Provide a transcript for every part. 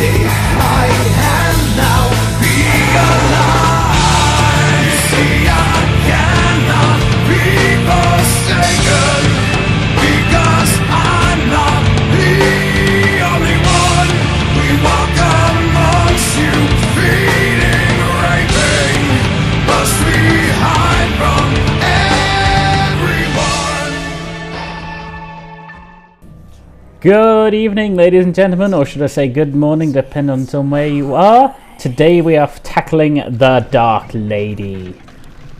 See, I can now be alive. See, I cannot be forsaken, because I'm not the only one. We walk amongst you, feeding, raping, must we hide from everyone? Good evening, ladies and gentlemen, or should I say good morning, depending on where you are. Today we are tackling the Dark Lady.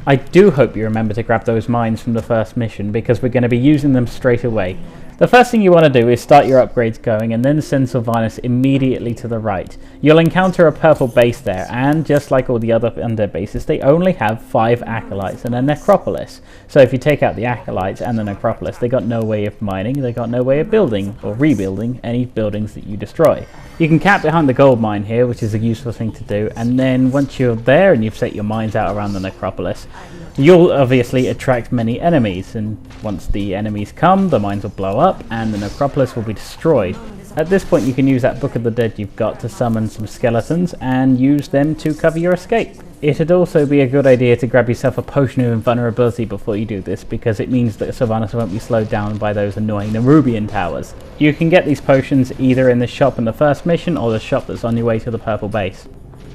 I do hope you remember to grab those mines from the first mission, because we're going to be using them straight away. The first thing you want to do is start your upgrades going and then send Sylvanas immediately to the right. You'll encounter a purple base there, and just like all the other Undead bases, they only have 5 Acolytes and a Necropolis. So if you take out the Acolytes and the Necropolis, they got no way of mining, they got no way of building or rebuilding any buildings that you destroy. You can camp behind the gold mine here, which is a useful thing to do, and then once you're there and you've set your mines out around the Necropolis, you'll obviously attract many enemies, and once the enemies come, the mines will blow up and the Necropolis will be destroyed. At this point you can use that Book of the Dead you've got to summon some skeletons and use them to cover your escape. It'd also be a good idea to grab yourself a potion of invulnerability before you do this, because it means that Sylvanas won't be slowed down by those annoying Nerubian towers. You can get these potions either in the shop in the first mission or the shop that's on your way to the purple base.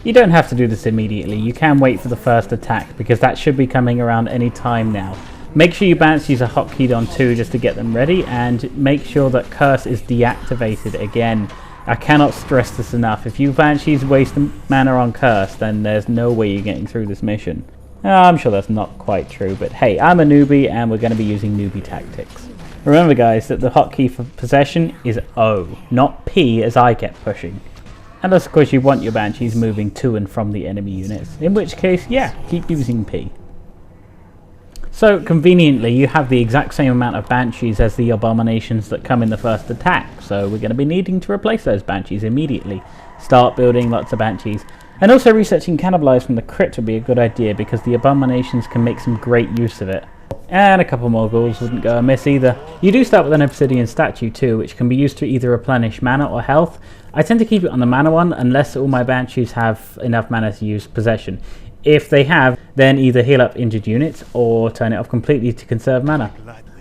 You don't have to do this immediately, you can wait for the first attack, because that should be coming around any time now. Make sure you use a hotkey on 2 just to get them ready, and make sure that Curse is deactivated again. I cannot stress this enough. If you Banshees waste mana on Curse, then there's no way you're getting through this mission. I'm sure that's not quite true, but hey, I'm a newbie and we're going to be using newbie tactics. Remember guys, that the hotkey for possession is O, not P as I kept pushing. Unless of course you want your Banshees moving to and from the enemy units, in which case, yeah, keep using P. So, conveniently, you have the exact same amount of Banshees as the abominations that come in the first attack, so we're going to be needing to replace those Banshees immediately. Start building lots of Banshees. And also researching Cannibalize from the crypt would be a good idea, because the abominations can make some great use of it. And a couple more ghouls wouldn't go amiss either. You do start with an obsidian statue too, which can be used to either replenish mana or health. I tend to keep it on the mana one, unless all my Banshees have enough mana to use possession. If they have, then either heal up injured units or turn it off completely to conserve mana.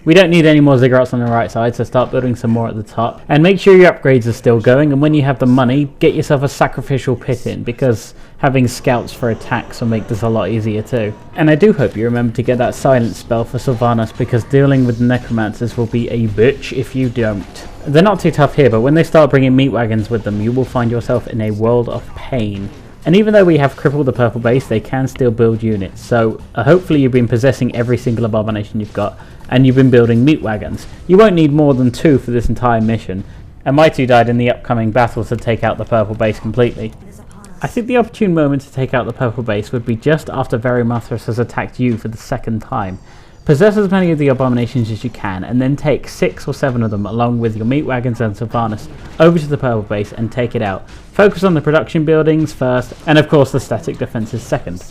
We don't need any more ziggurats on the right side, so start building some more at the top. And make sure your upgrades are still going, and when you have the money, get yourself a sacrificial pit in, because having scouts for attacks will make this a lot easier too. And I do hope you remember to get that silence spell for Sylvanas, because dealing with the necromancers will be a bitch if you don't. They're not too tough here, but when they start bringing meat wagons with them, you will find yourself in a world of pain. And even though we have crippled the purple base, they can still build units. So hopefully you've been possessing every single abomination you've got, and you've been building meat wagons. You won't need more than 2 for this entire mission, and my 2 died in the upcoming battle to take out the purple base completely. I think the opportune moment to take out the purple base would be just after Varimathras has attacked you for the 2nd time. Possess as many of the abominations as you can, and then take 6 or 7 of them along with your meat wagons and Sylvanas over to the purple base and take it out. Focus on the production buildings first, and of course the static defenses second.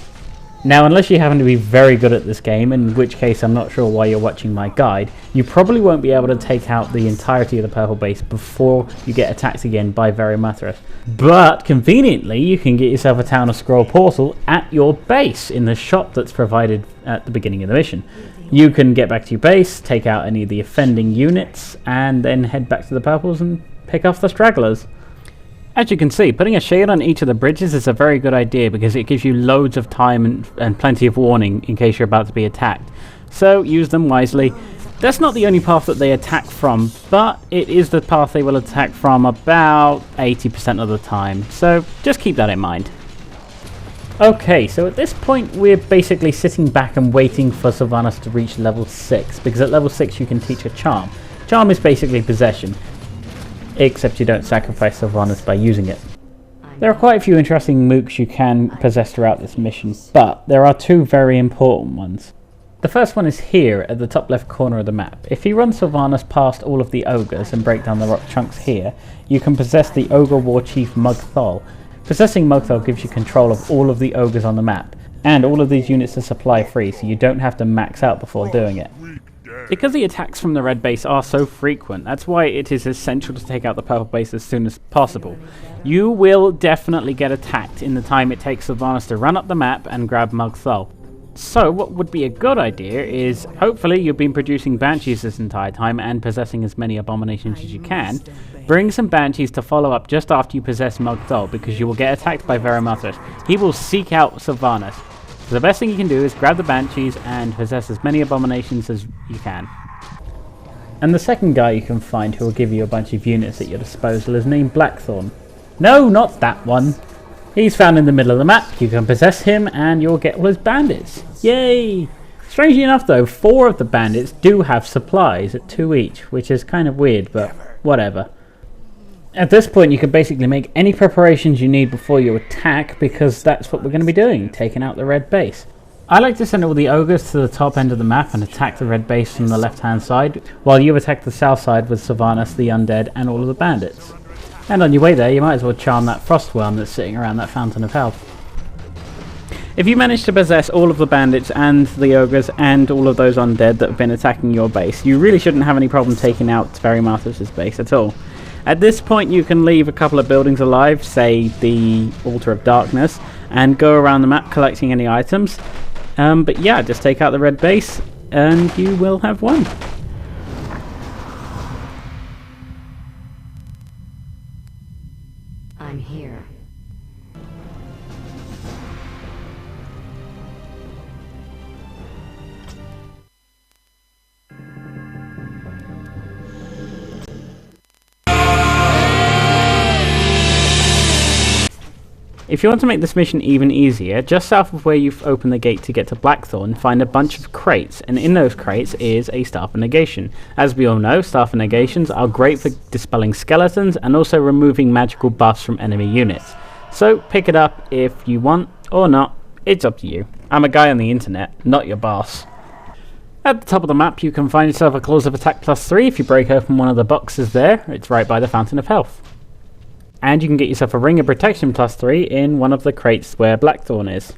Now, unless you happen to be very good at this game, in which case I'm not sure why you're watching my guide, you probably won't be able to take out the entirety of the purple base before you get attacked again by Varimathras. But conveniently, you can get yourself a Town of Scroll portal at your base in the shop that's provided at the beginning of the mission. You can get back to your base, take out any of the offending units, and then head back to the purples and pick off the stragglers. As you can see, putting a shade on each of the bridges is a very good idea, because it gives you loads of time and plenty of warning in case you're about to be attacked. So use them wisely. That's not the only path that they attack from, but it is the path they will attack from about 80% of the time, so just keep that in mind. Okay, so at this point we're basically sitting back and waiting for Sylvanas to reach level 6, because at level 6 you can teach a charm. Charm is basically possession, except you don't sacrifice Sylvanas by using it. There are quite a few interesting mooks you can possess throughout this mission, but there are 2 very important ones. The first one is here at the top left corner of the map. If you run Sylvanas past all of the ogres and break down the rock chunks here, you can possess the Ogre War Chief Mugthol. Possessing Mugthol gives you control of all of the ogres on the map, and all of these units are supply free, so you don't have to max out before doing it. Because the attacks from the red base are so frequent, that's why it is essential to take out the purple base as soon as possible. You will definitely get attacked in the time it takes Sylvanas to run up the map and grab Mugthal. So what would be a good idea is, hopefully you've been producing Banshees this entire time and possessing as many abominations as you can. Bring some Banshees to follow up just after you possess Mugthal, because you will get attacked by Veramathras. He will seek out Sylvanas. So the best thing you can do is grab the Banshees and possess as many abominations as you can. And the second guy you can find who will give you a bunch of units at your disposal is named Blackthorn. No, not that one. He's found in the middle of the map. You can possess him and you'll get all his bandits. Yay! Strangely enough though, 4 of the bandits do have supplies at 2 each, which is kind of weird, but whatever. At this point you can basically make any preparations you need before you attack, because that's what we're going to be doing, taking out the red base. I like to send all the ogres to the top end of the map and attack the red base from the left hand side, while you attack the south side with Sylvanas, the undead, and all of the bandits. And on your way there you might as well charm that frost worm that's sitting around that fountain of health. If you manage to possess all of the bandits and the ogres and all of those undead that have been attacking your base, you really shouldn't have any problem taking out Veramathras' base at all. At this point you can leave a couple of buildings alive, say the Altar of Darkness, and go around the map collecting any items. But yeah, just take out the red base and you will have won. I'm here. If you want to make this mission even easier, just south of where you've opened the gate to get to Blackthorn, find a bunch of crates, and in those crates is a Staff of Negation. As we all know, Staff of Negations are great for dispelling skeletons and also removing magical buffs from enemy units. So pick it up if you want, or not, it's up to you. I'm a guy on the internet, not your boss. At the top of the map you can find yourself a Claws of Attack +3 if you break open one of the boxes there. It's right by the Fountain of Health. And you can get yourself a Ring of Protection +3 in one of the crates where Blackthorn is.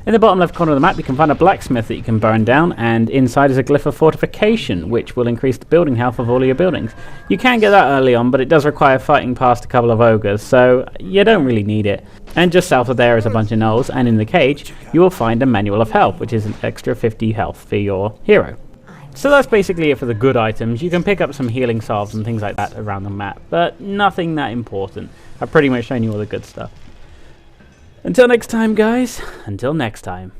In the bottom left corner of the map you can find a blacksmith that you can burn down, and inside is a Glyph of Fortification, which will increase the building health of all of your buildings. You can get that early on, but it does require fighting past a couple of ogres, so you don't really need it. And just south of there is a bunch of gnolls, and in the cage you will find a Manual of Health, which is an extra 50 health for your hero. So that's basically it for the good items. You can pick up some healing salves and things like that around the map, but nothing that important. I've pretty much shown you all the good stuff. Until next time, guys. Until next time.